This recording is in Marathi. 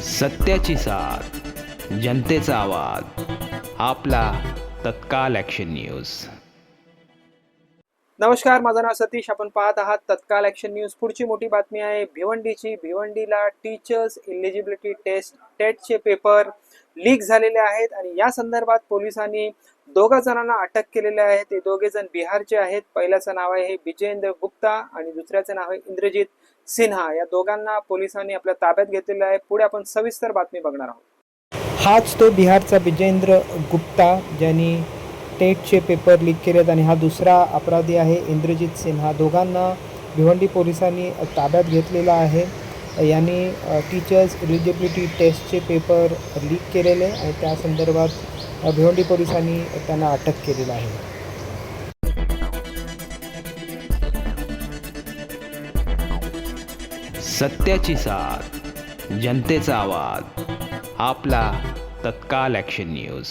सत्याची साथ, जनतेचा आवाज, आपला तत्काल ॲक्शन न्यूज. नमस्कार, माझं नाव सतीश. आपण पाहत आहात तत्काल ॲक्शन न्यूज. पुढची मोठी बातमी आहे भिवंडीची. भिवंडीला टीचर्स एलिजिबिलिटी टेस्ट टेटचे पेपर लीक झालेले आहेत आणि या संदर्भात पोलिसांनी दोघा जणांना अटक केलेले आहे. ते दोघे जण बिहारचे आहेत. पहिल्याचं नाव आहे विजेंद्र गुप्ता आणि दुसऱ्याचं नाव आहे इंद्रजित सिन्हा. या दोघांना पोलिसांनी आपल्या ताब्यात घेतलेलं आहे. पुढे आपण सविस्तर बातमी बघणार आहोत. हाच तो बिहारचा विजेंद्र गुप्ता ज्यांनी टेटचे पेपर लीक केलेत आणि हा दुसरा अपराधी आहे इंद्रजित सिन्हा. दोघांना भिवंडी पोलिसांनी ताब्यात घेतलेला आहे. यांनी टीचर्स एलिजिबिलिटी टेस्टचे पेपर लीक केलेले आणि त्या संदर्भात भिवंडी पोलिसांनी त्यांना अटक केलेलं आहे. सत्याची साथ, जनतेचा आवाज, आपला तत्काल ॲक्शन न्यूज.